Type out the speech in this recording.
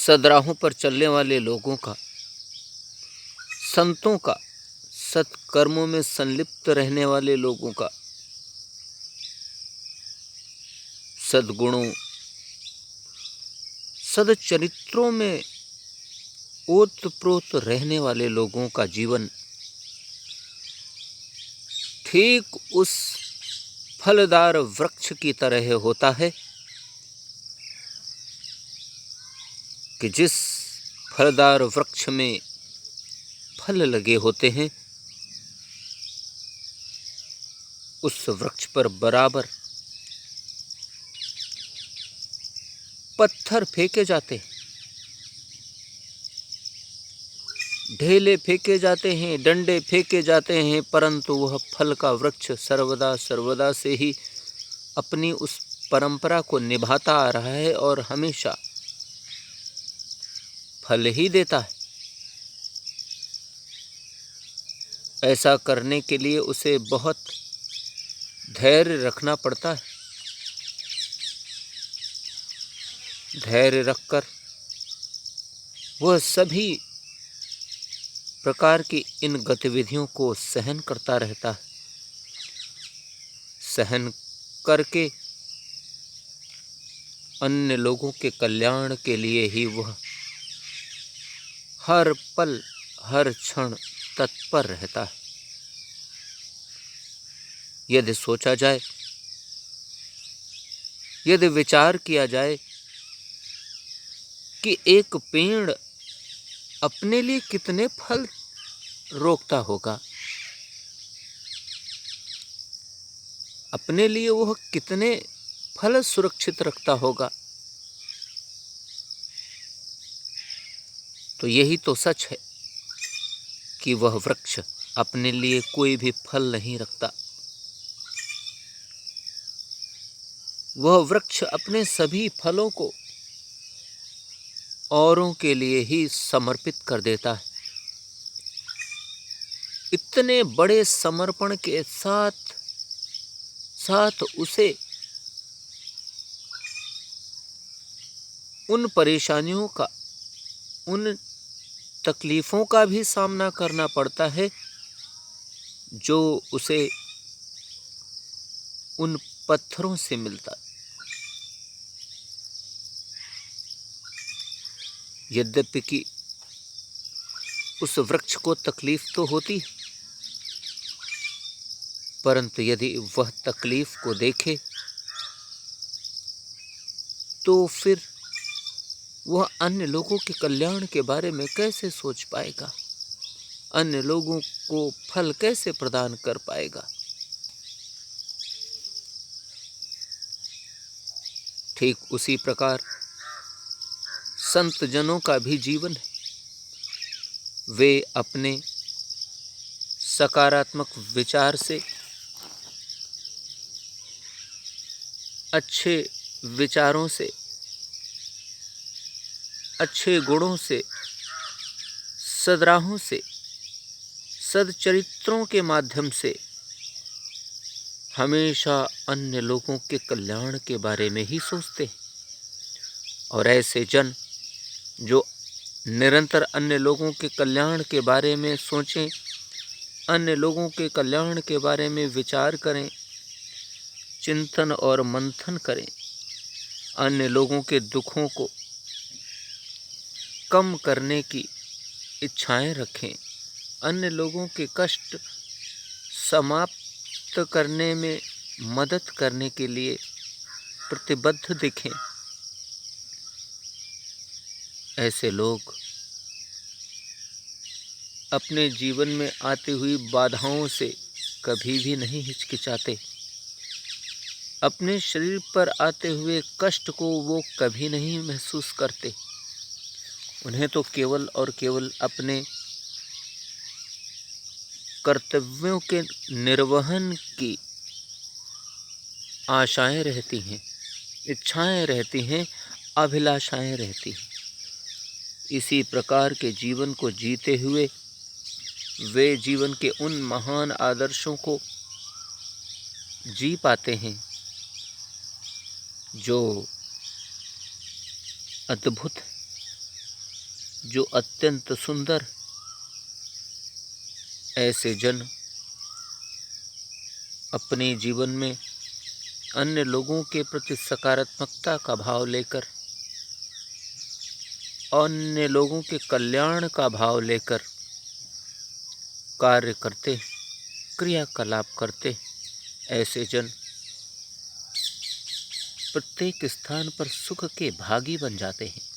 सद्राहों पर चलने वाले लोगों का, संतों का, सत्कर्मों में संलिप्त रहने वाले लोगों का, सद्गुणों, सदचरित्रों में ओतप्रोत रहने वाले लोगों का जीवन ठीक उस फलदार वृक्ष की तरह होता है कि जिस फलदार वृक्ष में फल लगे होते हैं, उस वृक्ष पर बराबर पत्थर फेंके जाते हैं, ढेले फेंके जाते हैं, डंडे फेंके जाते हैं, परंतु वह फल का वृक्ष सर्वदा सर्वदा से ही अपनी उस परंपरा को निभाता आ रहा है और हमेशा फल ही देता है। ऐसा करने के लिए उसे बहुत धैर्य रखना पड़ता है। धैर्य रखकर वह सभी प्रकार की इन गतिविधियों को सहन करता रहता है। सहन करके अन्य लोगों के कल्याण के लिए ही वह हर पल हर क्षण तत्पर रहता है। यदि सोचा जाए, यदि विचार किया जाए कि एक पेड़ अपने लिए कितने फल रोकता होगा, अपने लिए वह कितने फल सुरक्षित रखता होगा, तो यही तो सच है कि वह वृक्ष अपने लिए कोई भी फल नहीं रखता। वह वृक्ष अपने सभी फलों को औरों के लिए ही समर्पित कर देता है। इतने बड़े समर्पण के साथ साथ उसे उन परेशानियों का, उन तकलीफों का भी सामना करना पड़ता है जो उसे उन पत्थरों से मिलता है। यद्यपि कि उस वृक्ष को तकलीफ तो होती है, परंतु यदि वह तकलीफ को देखे तो फिर वह अन्य लोगों के कल्याण के बारे में कैसे सोच पाएगा, अन्य लोगों को फल कैसे प्रदान कर पाएगा। ठीक उसी प्रकार संत जनों का भी जीवन है। वे अपने सकारात्मक विचार से, अच्छे विचारों से, अच्छे गुणों से, सद्राहों से, सदचरित्रों के माध्यम से हमेशा अन्य लोगों के कल्याण के बारे में ही सोचते हैं। और ऐसे जन जो निरंतर अन्य लोगों के कल्याण के बारे में सोचें, अन्य लोगों के कल्याण के बारे में विचार करें, चिंतन और मंथन करें, अन्य लोगों के दुखों को कम करने की इच्छाएं रखें, अन्य लोगों के कष्ट समाप्त करने में मदद करने के लिए प्रतिबद्ध दिखें, ऐसे लोग अपने जीवन में आती हुई बाधाओं से कभी भी नहीं हिचकिचाते। अपने शरीर पर आते हुए कष्ट को वो कभी नहीं महसूस करते। उन्हें तो केवल और केवल अपने कर्तव्यों के निर्वहन की आशाएं रहती हैं, इच्छाएं रहती हैं, अभिलाषाएं रहती हैं। इसी प्रकार के जीवन को जीते हुए वे जीवन के उन महान आदर्शों को जी पाते हैं जो अद्भुत है, जो अत्यंत सुंदर, ऐसे जन अपने जीवन में अन्य लोगों के प्रति सकारात्मकता का भाव लेकर, अन्य लोगों के कल्याण का भाव लेकर कार्य करते, क्रियाकलाप करते, ऐसे जन प्रत्येक स्थान पर सुख के भागी बन जाते हैं।